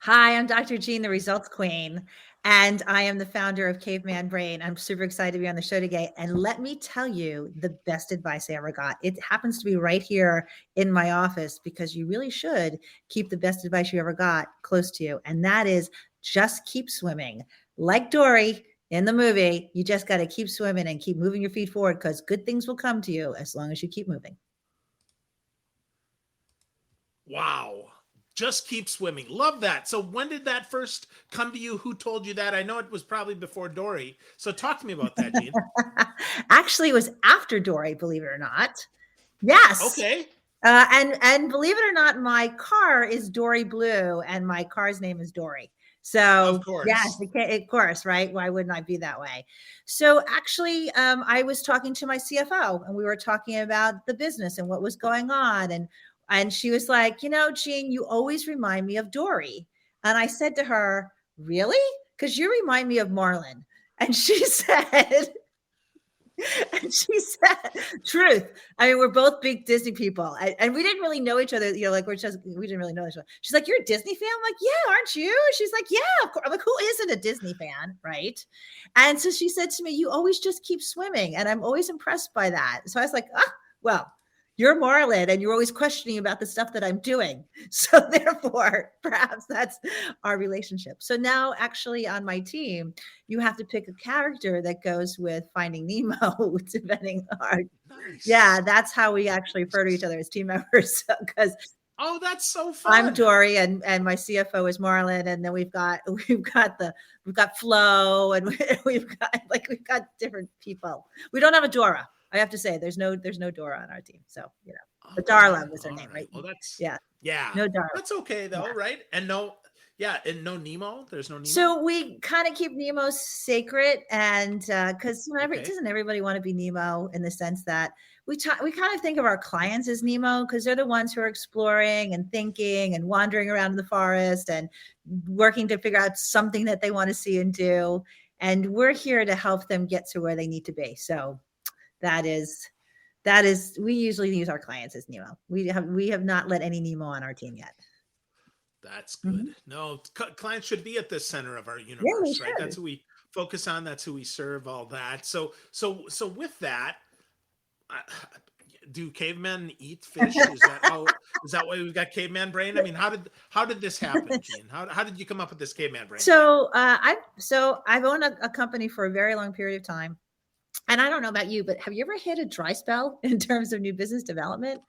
Hi, I'm Dr. Jean, the Results Queen, and I am the founder of Caveman Brain. I'm super excited to be on the show today. And let me tell you the best advice I ever got. It happens to be right here in my office because you really should keep the best advice you ever got close to you. And that is just keep swimming. Like Dory in the movie, you just got to keep swimming and keep moving your feet forward because good things will come to you as long as you keep moving. Wow. Just keep swimming. Love that. So when did that first come to you? Who told you that? I know it was probably before Dory. So talk to me about that, Gene. Actually, it was after Dory, believe it or not. Yes. Okay. And believe it or not, my car is Dory Blue, and my car's name is Dory. Of So yes, course. of course, right? Why wouldn't I be that way? So actually, I was talking to my CFO, and we were talking about the business and what was going on, and she was like, Jean, you always remind me of Dory. And I said to her, really? Because you remind me of Marlin. And she said, and she said, truth. I mean, we're both big Disney people, and we didn't really know each other. Like we didn't really know each other. She's like, "You're a Disney fan?" I'm like, "Yeah, aren't you?" She's like, "Yeah, of course." I'm like, "Who isn't a Disney fan, right?" And so she said to me, "You always just keep swimming," and I'm always impressed by that. So I was like, "Ah, well." You're Marlin, and you're always questioning about the stuff that I'm doing. So therefore, perhaps that's our relationship. So now, actually, on my team, you have to pick a character that goes with Finding Nemo, depending on Nice. yeah, that's how we actually refer to each other as team members. Because Oh, that's so I'm fun. Dory and my CFO is Marlon, and then we've got Flo, and we've got different people. We don't have a Dora. I have to say, there's no Dora on our team. So but Okay. Darla was her All name, right. right? Well, that's Yeah, yeah. no Darla. That's okay Yeah. though, right? And no, yeah, and no Nemo. There's no Nemo. So we kind of keep Nemo sacred, and because Okay. doesn't everybody want to be Nemo in the sense that we kind of think of our clients as Nemo because they're the ones who are exploring and thinking and wandering around in the forest and working to figure out something that they want to see and do, and we're here to help them get to where they need to be. So that is we usually use our clients as Nemo. We have not let any Nemo on our team yet. That's good. Mhm. No, clients should be at the center of our Yeah, we universe, right? That's should. who we focus on. That's who we serve. All that. So with that, uh, do cavemen eat fish? Is that how? Is that why we've got caveman brain? I mean, how did this happen, Gene? How did you come up with this caveman brain thing? I've owned a company for a very long period of time, and I don't know about you, but have you ever hit a dry spell in terms of new business development?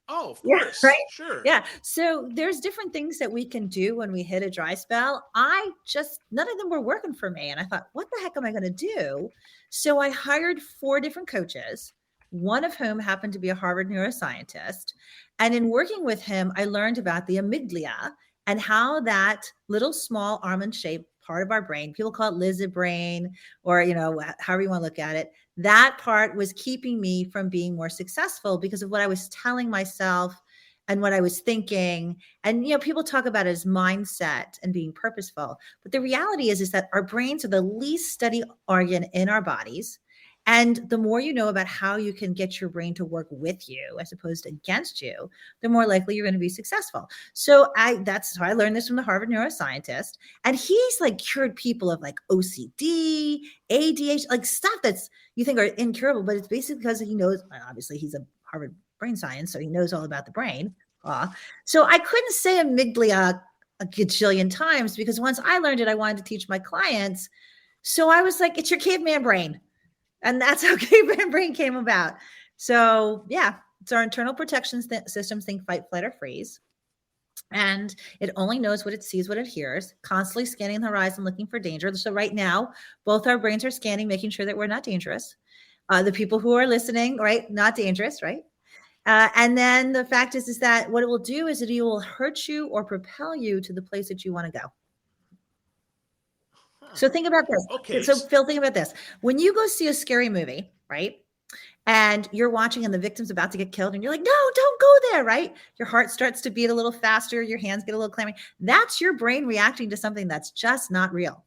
Oh, of Yeah, course, right? sure. Yeah. So there's different things that we can do when we hit a dry spell. None of them were working for me. And I thought, what the heck am I going to do? So I hired 4 different coaches, one of whom happened to be a Harvard neuroscientist. And in working with him, I learned about the amygdala and how that little small almond shaped part of our brain, people call it lizard brain, or, however you want to look at it, that part was keeping me from being more successful because of what I was telling myself and what I was thinking. And people talk about it as mindset and being purposeful, but the reality is that our brains are the least studied organ in our bodies. And the more you know about how you can get your brain to work with you as opposed to against you, the more likely you're going to be successful. So I learned this from the Harvard neuroscientist, and he's like cured people of like OCD, ADHD, like stuff that's you think are incurable, but it's basically because he knows, obviously he's a Harvard brain science, so he knows all about the brain. So I couldn't say amygdala a gajillion times because once I learned it, I wanted to teach my clients. So I was like, it's your caveman brain. And that's how caveman brain came about. So yeah, it's our internal protection systems, think fight, flight, or freeze. And it only knows what it sees, what it hears, constantly scanning the horizon, looking for danger. So right now, both our brains are scanning, making sure that we're not dangerous. The people who are listening, right, not dangerous, right? And then the fact is that what it will do is it will hurt you or propel you to the place that you want to go. Huh. So think about this. Okay. So Phil, think about this. When you go see a scary movie, right? And you're watching and the victim's about to get killed and you're like, no, don't go there, right? Your heart starts to beat a little faster, your hands get a little clammy. That's your brain reacting to something that's just not real.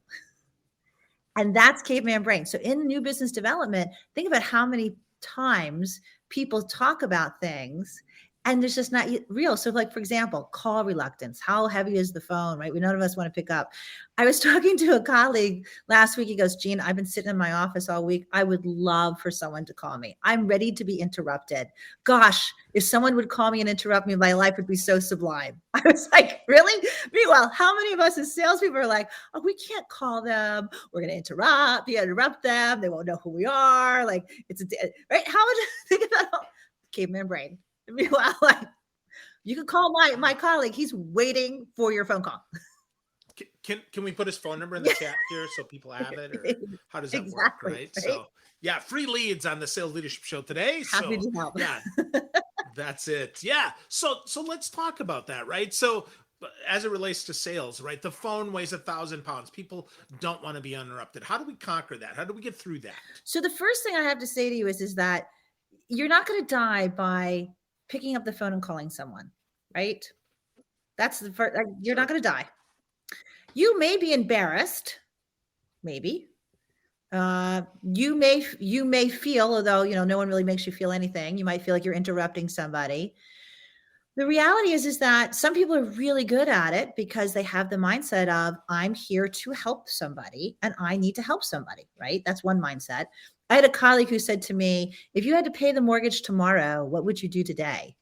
And that's caveman brain. So in new business development, think about how many times people talk about things and it's just not real. So like, for example, call reluctance. How heavy is the phone, right? None of us want to pick up. I was talking to a colleague last week. He goes, Jean, I've been sitting in my office all week. I would love for someone to call me. I'm ready to be interrupted. Gosh, if someone would call me and interrupt me, my life would be so sublime. I was like, really? Meanwhile, how many of us as salespeople are like, oh, we can't call them. We're going to interrupt them. They won't know who we are. Like, it's right. How would you think about caveman brain? Meanwhile, like, you can call my colleague. He's waiting for your phone call. Can we put his phone number in the chat here so people have it, or how does that work? Right. So yeah, free leads on the Sales Leadership Show today. Happy So to help. yeah, that's it. Yeah. So let's talk about that, right? So as it relates to sales, right? The phone weighs 1,000 pounds. People don't want to be interrupted. How do we conquer that? How do we get through that? So the first thing I have to say to you is that you're not going to die by picking up the phone and calling someone, right? That's the first. You're not going to die. You may be embarrassed, maybe. You may feel, although no one really makes you feel anything. You might feel like you're interrupting somebody. The reality is that some people are really good at it because they have the mindset of, I'm here to help somebody and I need to help somebody, right? That's one mindset. I had a colleague who said to me, if you had to pay the mortgage tomorrow, what would you do today?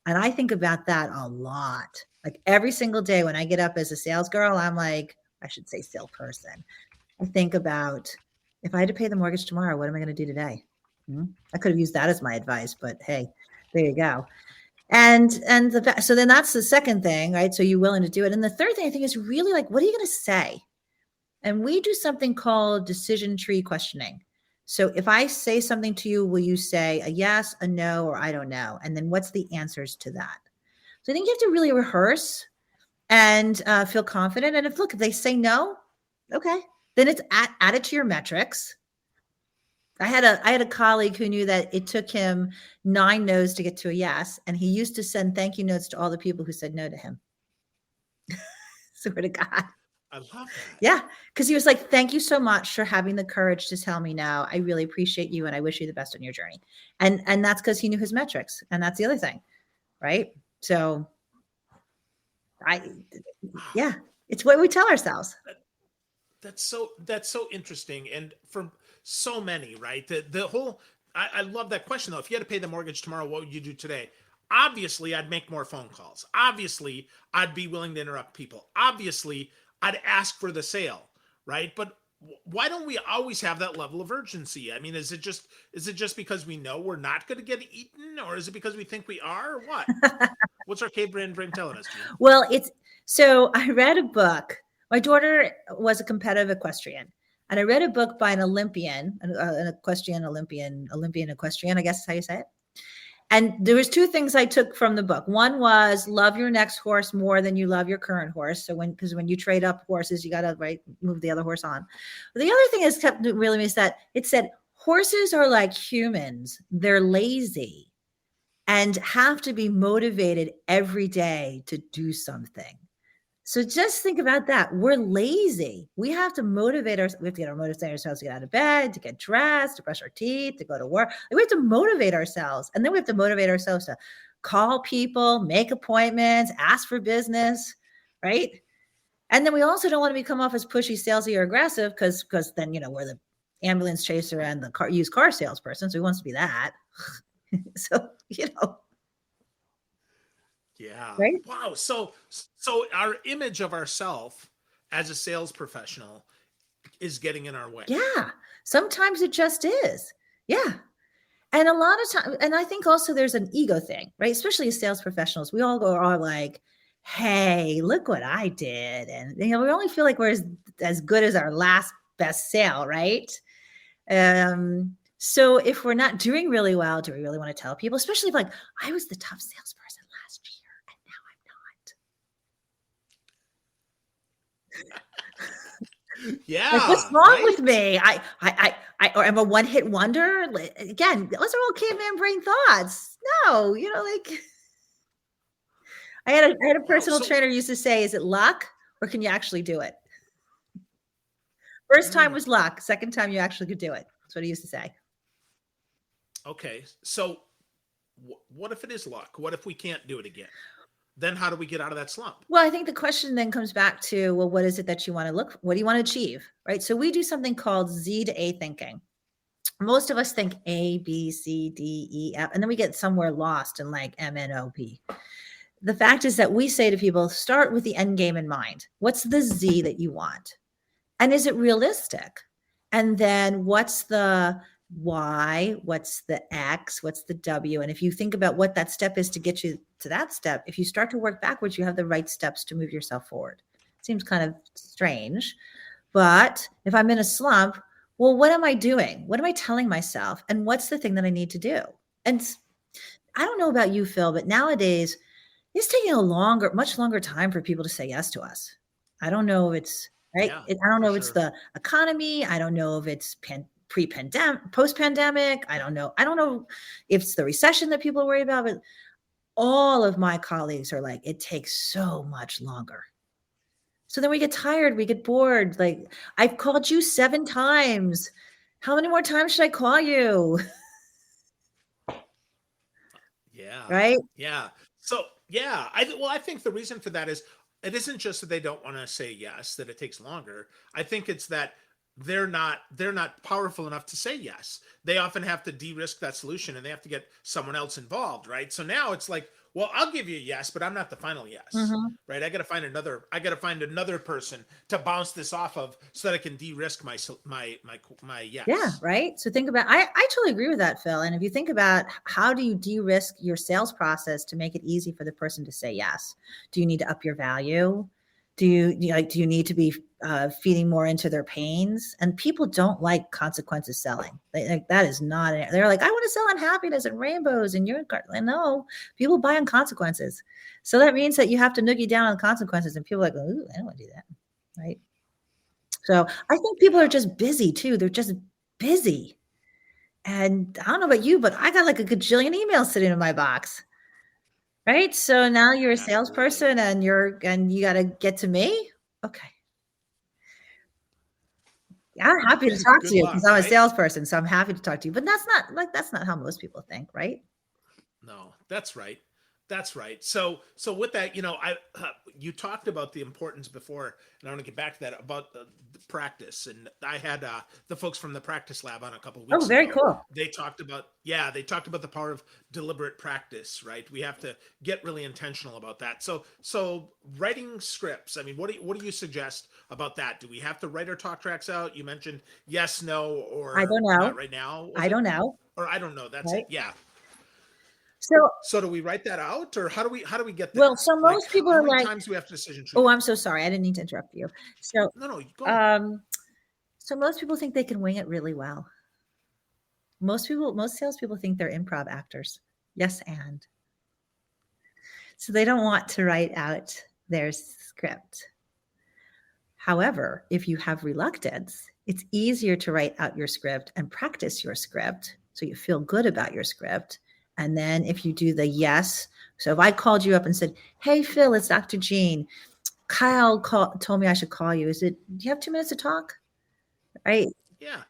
And I think about that a lot. Like every single day when I get up as a sales girl, I'm like, I should say salesperson. I think about, if I had to pay the mortgage tomorrow, what am I going to do today? I could have used that as my advice, but hey, there you go. So then that's the second thing, right? So you're willing to do it. And the third thing I think is really like, what are you going to say? And we do something called decision tree questioning. So if I say something to you, will you say a yes, a no, or I don't know? And then what's the answers to that? So I think you have to really rehearse and feel confident. And if they say no, okay, then it's add it to your metrics. I had a colleague who knew that it took him 9 no's to get to a yes, and he used to send thank you notes to all the people who said no to him. Swear to God. I love that. Yeah, because he was like, thank you so much for having the courage to tell me no. I really appreciate you, and I wish you the best on your journey. And that's because he knew his metrics, and that's the other thing, right? So, it's what we tell ourselves. That's so interesting, and for so many, right? The whole I love that question though. If you had to pay the mortgage tomorrow, what would you do today? Obviously, I'd make more phone calls. Obviously, I'd be willing to interrupt people. Obviously, I'd ask for the sale, right? But why don't we always have that level of urgency? I mean, is it just because we know we're not going to get eaten, or is it because we think we are, or what? What's our caveman brain telling us, Jean? Well, so I read a book. My daughter was a competitive equestrian, and I read a book by an Olympian, an equestrian, Olympian equestrian, I guess is how you say it. And there was 2 things I took from the book. One was love your next horse more than you love your current horse. So because when you trade up horses, you got to move the other horse on. But the other thing is kept really is that it said horses are like humans. They're lazy and have to be motivated every day to do something. So just think about that. We're lazy. We have to motivate ourselves. We have to motivate ourselves to get out of bed, to get dressed, to brush our teeth, to go to work. We have to motivate ourselves. And then we have to motivate ourselves to call people, make appointments, ask for business, right? And then we also don't want to come off as pushy, salesy, or aggressive because then, we're the ambulance chaser and the used car salesperson. So who wants to be that? So, Yeah. Right? Wow. So our image of ourselves as a sales professional is getting in our way. Yeah. Sometimes it just is. Yeah. And a lot of times, and I think also there's an ego thing, right? Especially as sales professionals, we all are like, hey, look what I did. And we only feel like we're as good as our last best sale, right? So if we're not doing really well, do we really want to tell people? Especially if I was the tough salesperson last year and now I'm not. Yeah. What's wrong with me? Or I'm a one-hit wonder. Again, those are all caveman brain thoughts. No, I had a personal trainer used to say, is it luck or can you actually do it? First time was luck. Second time you actually could do it. That's what he used to say. Okay. So what if it is luck? What if we can't do it again? Then how do we get out of that slump? Well, I think the question then comes back to, well, what is it that you want to look, what do you want to achieve? Right. So we do something called Z to A thinking. Most of us think A, B, C, D, E, F, and then we get somewhere lost in like M, N, O, P. The fact is that we say to people, start with the end game in mind. What's the Z that you want? And is it realistic? And then what's the Y? What's the X? What's the W? And if you think about what that step is to get you to that step, if you start to work backwards, you have the right steps to move yourself forward. Seems kind of strange. But if I'm in a slump, well, what am I doing? What am I telling myself? And what's the thing that I need to do? And I don't know about you, Phil, but nowadays it's taking much longer time for people to say yes to us. I don't know if it's right. Yeah, I don't know if for it's sure. the economy. I don't know if it's pre-pandemic, post-pandemic. I don't know. I don't know if it's the recession that people worry about, but all of my colleagues are like, it takes so much longer. So then we get tired, we get bored. Like, I've called you 7 times. How many more times should I call you? Yeah. Right? Yeah. So yeah, I think the reason for that is it isn't just that they don't want to say yes, that it takes longer. I think it's that they're not powerful enough to say yes. They often have to de-risk that solution and they have to get someone else involved, right? So now it's like, well, I'll give you a yes, but I'm not the final yes. Mhm. Right? I got to find another person to bounce this off of so that I can de-risk my Yeah, yes. right. So think about, I totally agree with that, Phil. And if you think about how do you de-risk your sales process to make it easy for the person to say yes? Do you need to up your value? Do you need to be feeding more into their pains? And people don't like consequences selling. Like that is not. They're like, I want to sell on happiness and rainbows and unicorn. No, people buy on consequences. So that means that you have to noogie down on consequences, and people are like, ooh, I don't want to do that, right? So I think people are Yeah. just busy too. They're just busy. And I don't know about you, but I got like a gajillion emails sitting in my box. Right. So now you're a Absolutely. salesperson and you got to get to me. Okay. I'm happy to talk to Good you because luck, I'm a right? salesperson. So I'm happy to talk to you. But that's not how most people think. Right. No, that's right. That's right. So with that, you talked about the importance before, and I want to get back to that about the practice. And I had the folks from the practice lab on a couple of Oh, weeks very ago. cool. They talked about the power of deliberate practice. Right, we have to get really intentional about that. So writing scripts. I mean, what do you suggest about that? Do we have to write our talk tracks out? You mentioned yes, no, I or don't not know. right now. Was I it? don't know. Or I don't know. That's Right. it. Yeah. So, So do we write that out, or how do we get well, there? so Like most people how are many like, times do we have to decision oh, tree? I'm so sorry. I didn't need to interrupt you. So, No, go. um, so most people think they can wing it really well. Most salespeople think they're improv actors. Yes, and so they don't want to write out their script. However, if you have reluctance, it's easier to write out your script and practice your script so you feel good about your script. And then if you do the yes, so if I called you up and said, "Hey, Phil, it's Dr. Jean. Told me I should call you. Do you have 2 minutes to talk?" Right. Yeah,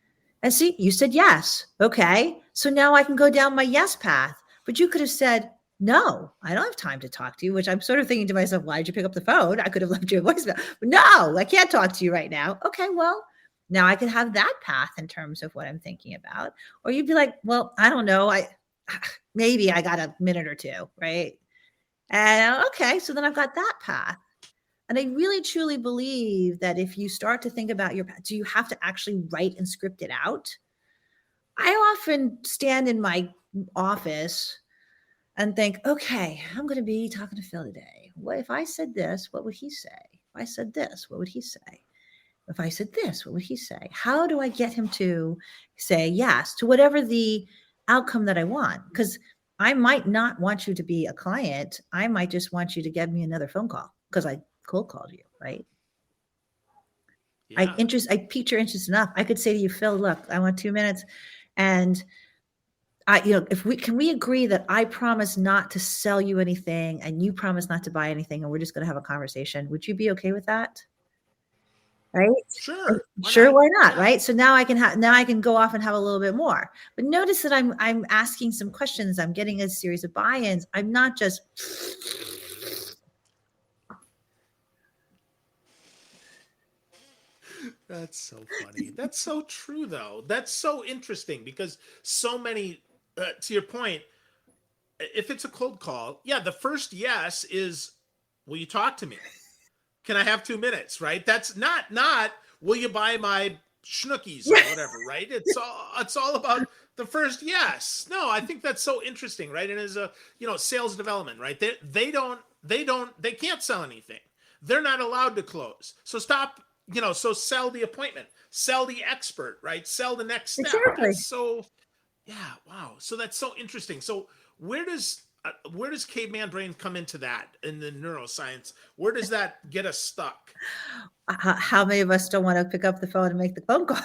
And see, you said yes. Okay. So now I can go down my yes path. But you could have said, no, I don't have time to talk to you, which I'm sort of thinking to myself, why did you pick up the phone? I could have left you a voicemail. But no, I can't talk to you right now. Okay, well, now I can have that path in terms of what I'm thinking about. Or you'd be like, well, I don't know. Maybe I got a minute or two, right? And okay, so then I've got that path. And I really truly believe that if you start to think about your path, do you have to actually write and script it out? I often stand in my office and think, okay, I'm going to be talking to Phil today. What if I said this? What would he say? If I said this, what would he say? If I said this, what would he say? How do I get him to say yes to whatever the outcome that I want? Because I might not want you to be a client. I might just want you to give me another phone call because I cold called you, right? yeah, I piqued your interest enough. I could say to you, Phil, look, I want 2 minutes. And if we agree that I promise not to sell you anything and you promise not to buy anything and we're just going to have a conversation, would you be okay with that? right? And Sure. Why sure, not? why not, Yeah. right? So now I can go off and have a little bit more. But notice that I'm asking some questions. I'm getting a series of buy-ins. I'm not just That's so funny. That's so true, though. That's so interesting because so many, to your point, if it's a cold call, yeah, the first yes is, will you talk to me? Can I have 2 minutes? Right? That's not will you buy my schnookies or whatever, right? It's all about the first yes. No, I think that's so interesting, right? And as a sales development, right? They can't sell anything. They're not allowed to close. So stop, so sell the appointment, sell the expert, right? Sell the next step. exactly. That's so yeah, wow. So that's so interesting. So where does caveman brain come into that in the neuroscience? Where does that get us stuck? How many of us don't want to pick up the phone and make the phone call,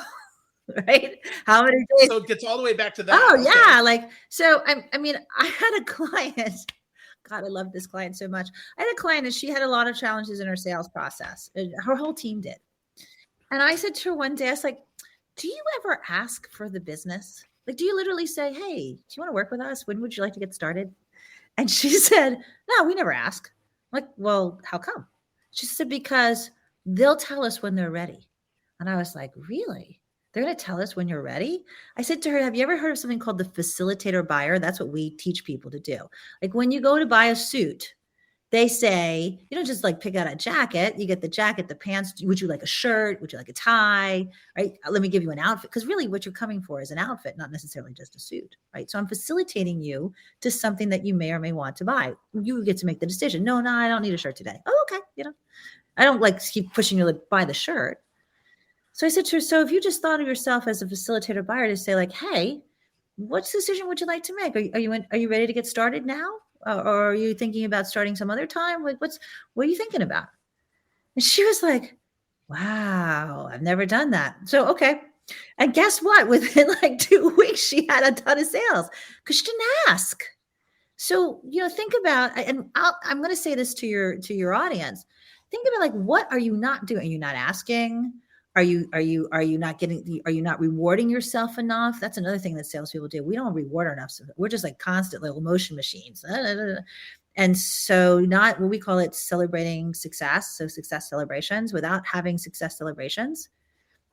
right? How many days? So it gets all the way back to that. Oh Okay. yeah, like so. I mean, I had a client. God, I love this client so much. I had a client and she had a lot of challenges in her sales process. Her whole team did. And I said to her one day, I was like, do you ever ask for the business? Like, do you literally say, hey, do you want to work with us? When would you like to get started? And she said, no, we never ask. I'm like, well, how come? She said, because they'll tell us when they're ready. And I was like, really? They're going to tell us when you're ready? I said to her, have you ever heard of something called the facilitator buyer? That's what we teach people to do. Like when you go to buy a suit, they say, you don't just like pick out a jacket. You get the jacket, the pants. Would you like a shirt? Would you like a tie? Right? Let me give you an outfit. Because really what you're coming for is an outfit, not necessarily just a suit. Right. So I'm facilitating you to something that you may or may want to buy. You get to make the decision. No, I don't need a shirt today. Oh, okay. I don't like keep pushing you to buy the shirt. So I said to her, so if you just thought of yourself as a facilitator buyer to say like, hey, what decision would you like to make? Are you ready to get started now? Or are you thinking about starting some other time? What are you thinking about? And she was like, wow, I've never done that. So, okay. And guess what? Within like 2 weeks, she had a ton of sales because she didn't ask. So, think about, and I'm going to say this to your audience. Think about like, what are you not doing? Are you not asking? Are you not getting? Are you not rewarding yourself enough? That's another thing that salespeople do. We don't reward enough. We're just like constant little emotion machines. And so, not what we call it celebrating success. So, success celebrations. Without having success celebrations,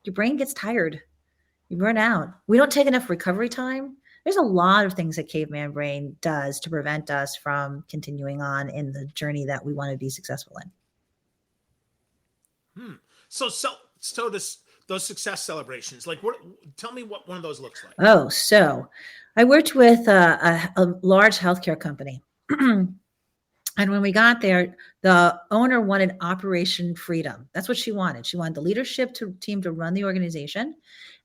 your brain gets tired. You burn out. We don't take enough recovery time. There's a lot of things that caveman brain does to prevent us from continuing on in the journey that we want to be successful in. So those success celebrations, like what? Tell me what one of those looks like. Oh, so I worked with a large healthcare company. And when we got there, the owner wanted Operation Freedom. That's what she wanted. She wanted the leadership team to run the organization,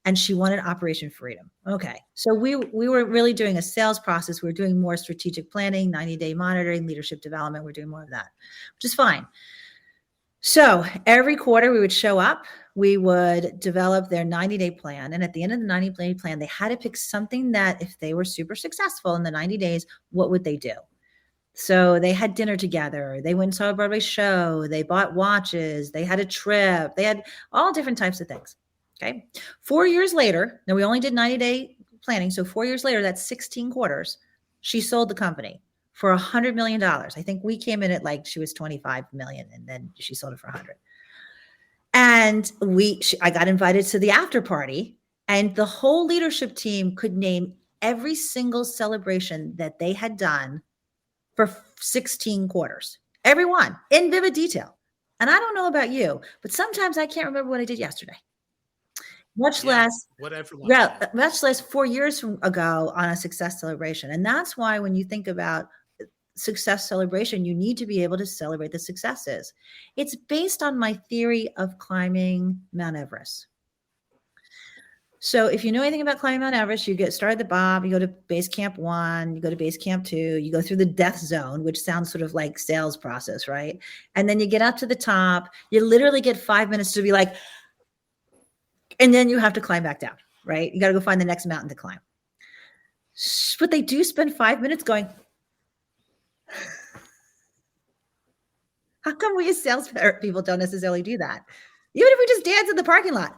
and she wanted Operation Freedom. Okay, so we were really doing a sales process. We were doing more strategic planning, 90-day monitoring, leadership development. We're doing more of that, which is fine. So every quarter we would show up, we would develop their 90-day plan. And at the end of the 90-day plan, they had to pick something that if they were super successful in the 90 days, what would they do? So they had dinner together. They went and saw a Broadway show. They bought watches. They had a trip. They had all different types of things. Okay. 4 years later, now we only did 90-day planning. So 4 years later, that's 16 quarters. She sold the company for $100 million. I think we came in at like she was 25 million and then she sold it for 100. And I got invited to the after party and the whole leadership team could name every single celebration that they had done for 16 quarters, everyone in vivid detail. And I don't know about you, but sometimes I can't remember what I did yesterday, much less 4 years from ago on a success celebration. And that's why when you think about success celebration, you need to be able to celebrate the successes. It's based on my theory of climbing Mount Everest. So if you know anything about climbing Mount Everest, you get started at the bottom, you go to base camp 1, you go to base camp 2, you go through the death zone, which sounds sort of like sales process, right? And then you get up to the top, you literally get 5 minutes to be like, and then you have to climb back down, right? You got to go find the next mountain to climb. But they do spend 5 minutes going, how come we as sales people don't necessarily do that? Even if we just dance in the parking lot.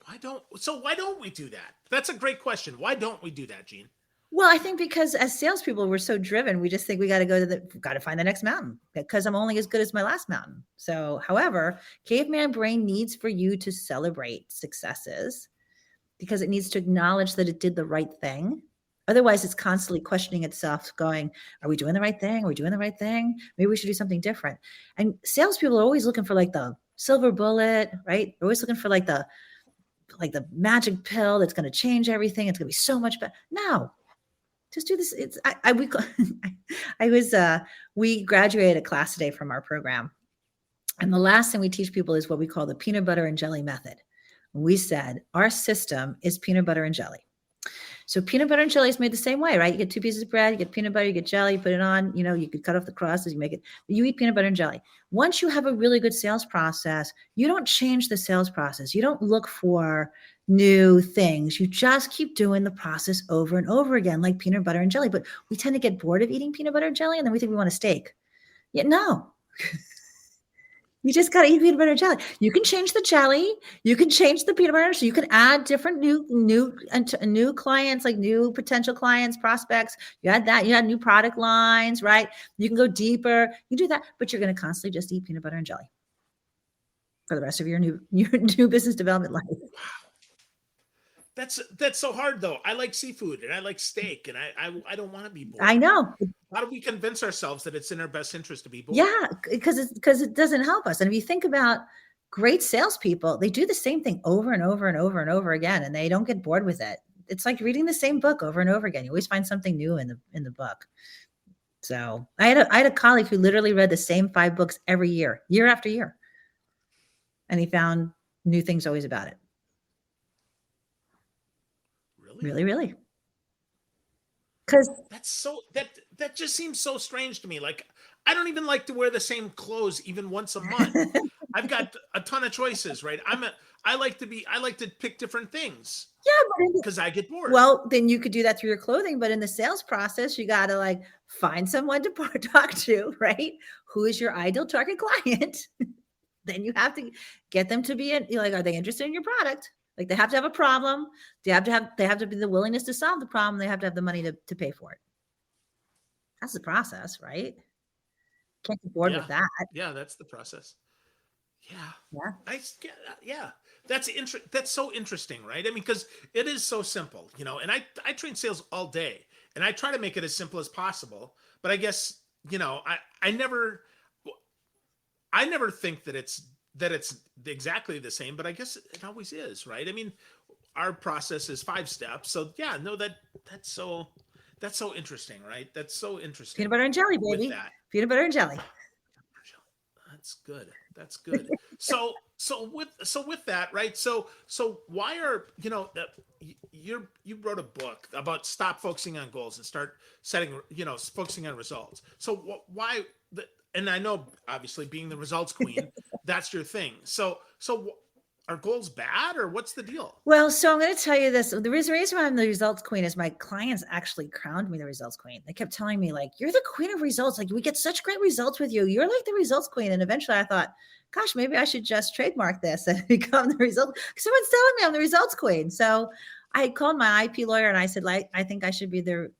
Why don't we do that? That's a great question. Why don't we do that, Gene? Well, I think because as salespeople, we're so driven, we just think we got to find the next mountain because I'm only as good as my last mountain. So, however, caveman brain needs for you to celebrate successes because it needs to acknowledge that it did the right thing. Otherwise, it's constantly questioning itself, going, are we doing the right thing? Are we doing the right thing? Maybe we should do something different. And salespeople are always looking for like the silver bullet, right? They're always looking for like the magic pill that's going to change everything. It's going to be so much better. No, just do this. We graduated a class today from our program. And the last thing we teach people is what we call the peanut butter and jelly method. We said our system is peanut butter and jelly. So peanut butter and jelly is made the same way, right? You get 2 pieces of bread, you get peanut butter, you get jelly, you put it on, you could cut off the crust as you make it. You eat peanut butter and jelly. Once you have a really good sales process, you don't change the sales process. You don't look for new things. You just keep doing the process over and over again, like peanut butter and jelly. But we tend to get bored of eating peanut butter and jelly, and then we think we want a steak. Yeah, no. You just got to eat peanut butter and jelly. You can change the jelly. You can change the peanut butter. So you can add different new clients, like new potential clients, prospects. You add that. You add new product lines, right? You can go deeper. You do that, but you're going to constantly just eat peanut butter and jelly for the rest of your new business development life. That's so hard though. I like seafood and I like steak and I don't want to be bored. I know. How do we convince ourselves that it's in our best interest to be bored? Yeah, because it doesn't help us. And if you think about great salespeople, they do the same thing over and over and over and over again, and they don't get bored with it. It's like reading the same book over and over again. You always find something new in the book. So I had a colleague who literally read the same 5 books every year after year, and he found new things always about it. Really, really. Because that just seems so strange to me. Like, I don't even like to wear the same clothes even once a month. I've got a ton of choices, right? I like to pick different things. Yeah, because I get bored. Well, then you could do that through your clothing, but in the sales process, you got to like find someone to talk to, right? Who is your ideal target client? Then you have to get them to be are they interested in your product? Like they have to have a problem. They have to be the willingness to solve the problem. They have to have the money to pay for it. That's the process, right? Can't get bored with that. Yeah, that's the process. Yeah. That's so interesting, right? I mean, because it is so simple, and I train sales all day and I try to make it as simple as possible. But I guess, I never think that it's exactly the same, but I guess it always is, right? I mean, our process is 5 steps. So yeah, no, that's so interesting, right? That's so interesting. Peanut butter and jelly, baby. Peanut butter and jelly. That's good. That's good. So with that, right? So why are, you wrote a book about stop focusing on goals and start setting, focusing on results. So why and I know obviously being the results queen, that's your thing. So are goals bad or what's the deal? Well, so I'm going to tell you this. The reason why I'm the results queen is my clients actually crowned me the results queen. They kept telling me like, you're the queen of results. Like we get such great results with you. You're like the results queen. And eventually I thought, gosh, maybe I should just trademark this and become the result. Someone's telling me I'm the results queen. So I called my IP lawyer and I said, like, I think I should be the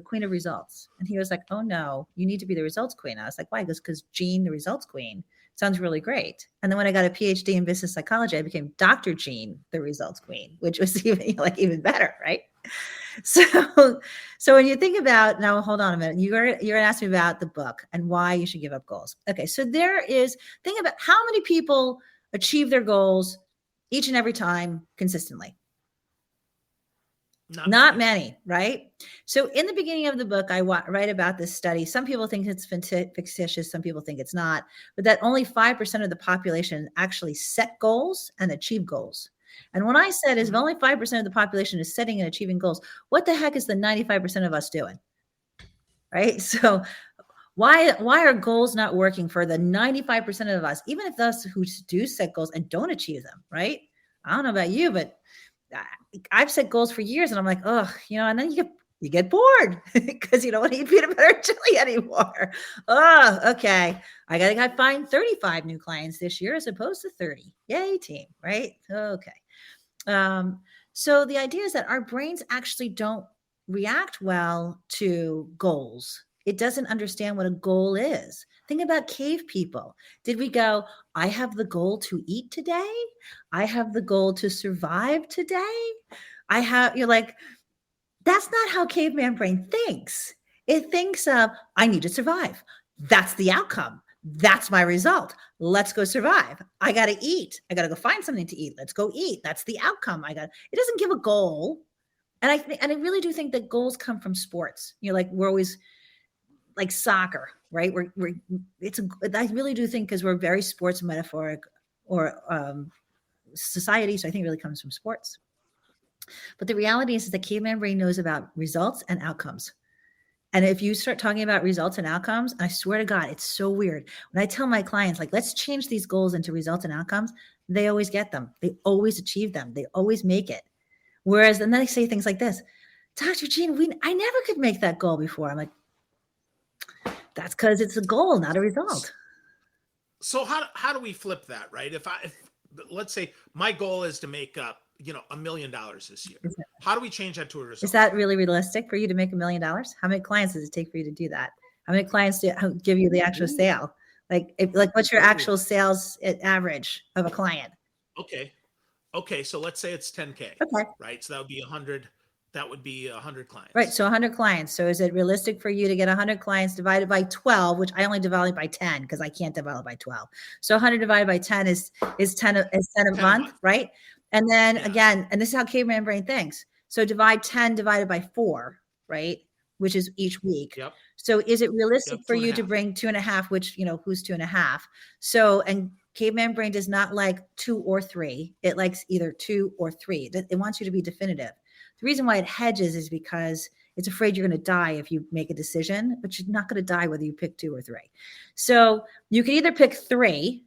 queen of results. And he was like, oh no, you need to be the results queen. I was like, why? He goes, because Jean, the results queen, sounds really great. And then when I got a PhD in business psychology, I became Dr. Jean, the results queen, which was even better, right? So when you think about, now hold on a minute, you're going to ask me about the book and why you should give up goals. Okay, so think about how many people achieve their goals each and every time consistently. Not many, right? So in the beginning of the book, I write about this study. Some people think it's fictitious. Some people think it's not, but that only 5% of the population actually set goals and achieve goals. And when I said if only 5% of the population is setting and achieving goals, what the heck is the 95% of us doing? Right? So why are goals not working for the 95% of us, even if those who do set goals and don't achieve them, right? I don't know about you, but I've set goals for years and I'm like, and then you get You get bored because you don't want to eat peanut butter and jelly anymore. Oh, okay. I got to find 35 new clients this year as opposed to 30. Yay, team, right? Okay. So the idea is that our brains actually don't react well to goals. It doesn't understand what a goal is. Think about cave people. Did we go, I have the goal to eat today? I have the goal to survive today? You're like, that's not how caveman brain thinks. It thinks of, I need to survive. That's the outcome. That's my result. Let's go survive. I got to eat. I got to go find something to eat. Let's go eat. That's the outcome. It doesn't give a goal. And I really do think that goals come from sports. Like we're always like soccer, right? I really do think because we're very sports metaphoric or society. So I think it really comes from sports. But the reality is the caveman brain knows about results and outcomes. And if you start talking about results and outcomes, I swear to God, it's so weird. When I tell my clients, like, let's change these goals into results and outcomes, they always get them. They always achieve them. They always make it. Whereas, and then they say things like this, Dr. Jean, I never could make that goal before. I'm like, that's because it's a goal, not a result. So how do we flip that, right? If let's say my goal is to make $1 million this year. How do we change that to a result? Is that really realistic for you to make $1 million? How many clients does it take for you to do that? How many clients give you the actual sale? Like what's your actual sales average of a client? Okay. So let's say it's 10K. Okay. Right. So that would be 100. That would be 100 clients. Right. So 100 clients. So is it realistic for you to get 100 clients divided by 12, which I only divide by 10 because I can't divide by 12. So 100 divided by 10 is 10 a month, right? And then again, and this is how caveman brain thinks. So divide 10 divided by 4, right? Which is each week. Yep. So is it realistic for you to bring 2.5, which, who's 2.5? So, and caveman brain does not like 2 or 3. It likes either 2 or 3. It wants you to be definitive. The reason why it hedges is because it's afraid you're going to die if you make a decision, but you're not going to die whether you pick 2 or 3. So you can either pick 3,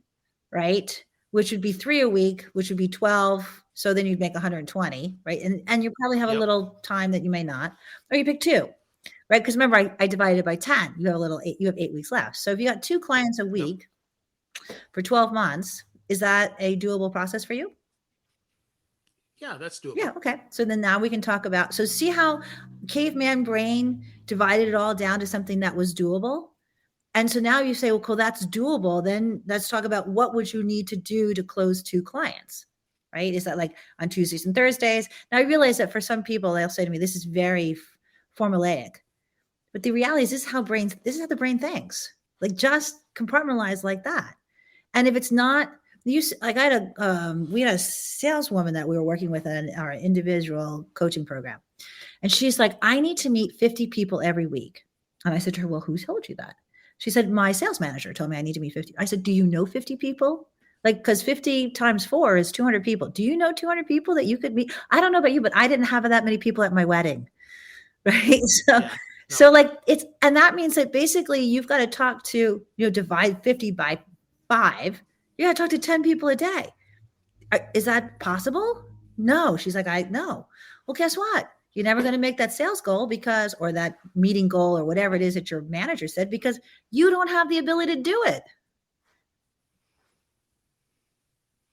right? Which would be 3 a week, which would be 12. So then you'd make 120, right? And you probably have a little time that you may not, or you pick 2, right? Because remember, I divided by 10. You have 8 weeks left. So if you got 2 clients a week for 12 months, is that a doable process for you? Yeah, that's doable. Yeah. Okay. So then now we can talk about, so see how caveman brain divided it all down to something that was doable. And so now you say, well, cool, that's doable. Then let's talk about what would you need to do to close 2 clients, right? Is that like on Tuesdays and Thursdays? Now I realize that for some people, they'll say to me, this is very formulaic, but the reality is this is how the brain thinks, like just compartmentalize like that. And if it's not, we had a saleswoman that we were working with in our individual coaching program. And she's like, I need to meet 50 people every week. And I said to her, well, who told you that? She said, my sales manager told me I need to meet 50. I said, do you know 50 people? Like, because 50 times 4 is 200 people. Do you know 200 people that you could meet? I don't know about you, but I didn't have that many people at my wedding. Right. So like and that means that basically you've got to talk to, divide 50 by 5. You got to talk to 10 people a day. Is that possible? No. She's like, no. Well, guess what? You're never going to make that sales goal or that meeting goal or whatever it is that your manager said, because you don't have the ability to do it.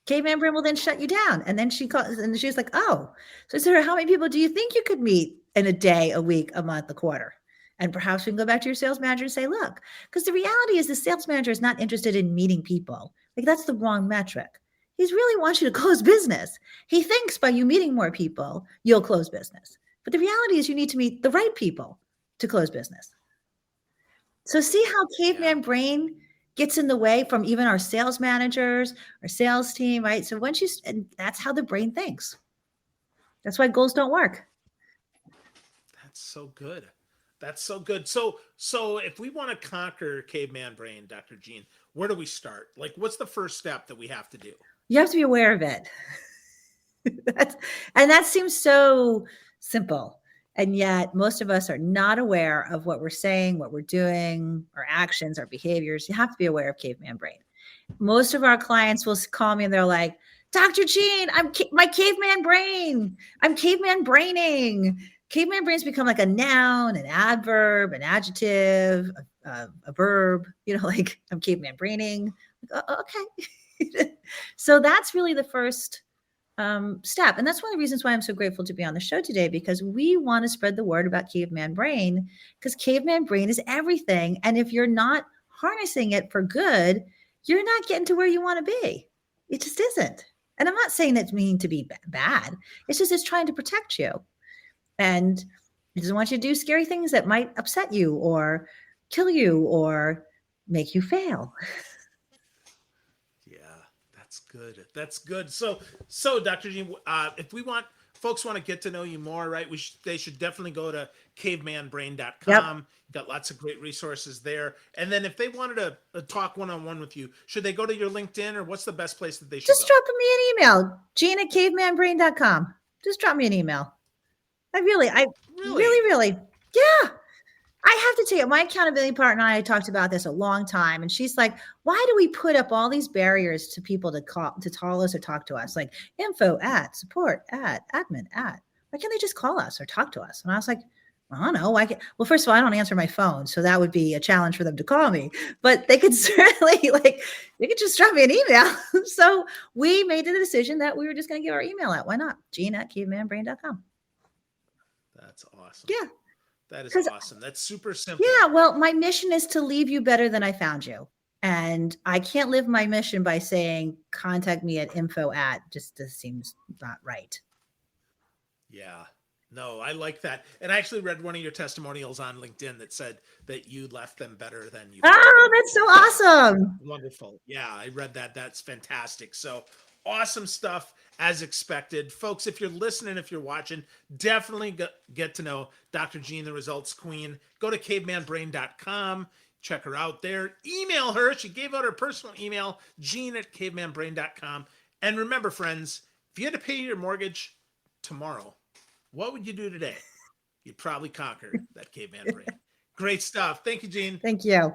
Caveman brain will then shut you down. And then she calls and she's like, oh, so I said to her, how many people do you think you could meet in a day, a week, a month, a quarter? And perhaps we can go back to your sales manager and say, look, because the reality is the sales manager is not interested in meeting people. Like, that's the wrong metric. He really wants you to close business. He thinks by you meeting more people, you'll close business. But the reality is you need to meet the right people to close business. So see how caveman brain gets in the way from even our sales managers, our sales team, right? So and that's how the brain thinks. That's why goals don't work. That's so good. That's so good. So if we want to conquer caveman brain, Dr. Jean, where do we start? Like, what's the first step that we have to do? You have to be aware of it. And that seems so simple. And yet most of us are not aware of what we're saying, what we're doing, our actions, our behaviors. You have to be aware of caveman brain. Most of our clients will call me and they're like, Dr. Jean, my caveman brain. I'm caveman braining. caveman brains become like a noun, an adverb, an adjective, a verb, like I'm caveman braining. Like, okay. So that's really the first step. And that's one of the reasons why I'm so grateful to be on the show today, because we want to spread the word about caveman brain, because caveman brain is everything. And if you're not harnessing it for good, you're not getting to where you want to be. It just isn't. And I'm not saying it's mean to be bad. It's just it's trying to protect you. And it doesn't want you to do scary things that might upset you or kill you or make you fail. Yeah, that's good. That's good. So Dr. Jean, if folks want to get to know you more, right? They should definitely go to Yep. cavemanbrain.com. Got lots of great resources there. And then if they wanted to talk one-on-one with you, should they go to your LinkedIn, or what's the best place that they should Just go? drop me an email, Jean@cavemanbrain.com. Just drop me an email. I really, really, yeah. I have to tell you, my accountability partner and I talked about this a long time, and she's like, "Why do we put up all these barriers to people to call us or talk to us? Like info at, support at, admin at. Why can't they just call us or talk to us?" And I was like, "I don't know. Well, first of all, I don't answer my phone, so that would be a challenge for them to call me. But they could certainly they could just drop me an email." So we made the decision that we were just going to give our email out. Why not? Jean@cavemanbrain.com. That's awesome. Yeah. That is awesome. That's super simple. Yeah, well, my mission is to leave you better than I found you. And I can't live my mission by saying contact me at info at, just seems not right. Yeah. No, I like that. And I actually read one of your testimonials on LinkedIn that said that you left them better than you. Oh, that's so awesome. Wonderful. Yeah, I read that. That's fantastic. So awesome stuff, as expected. Folks, if you're listening, if you're watching, definitely get to know Dr. Jean, the Results Queen. Go to cavemanbrain.com. Check her out there. Email her. She gave out her personal email, jean@cavemanbrain.com. And remember, friends, if you had to pay your mortgage tomorrow, what would you do today? You'd probably conquer that caveman brain. Great stuff. Thank you, Jean. Thank you.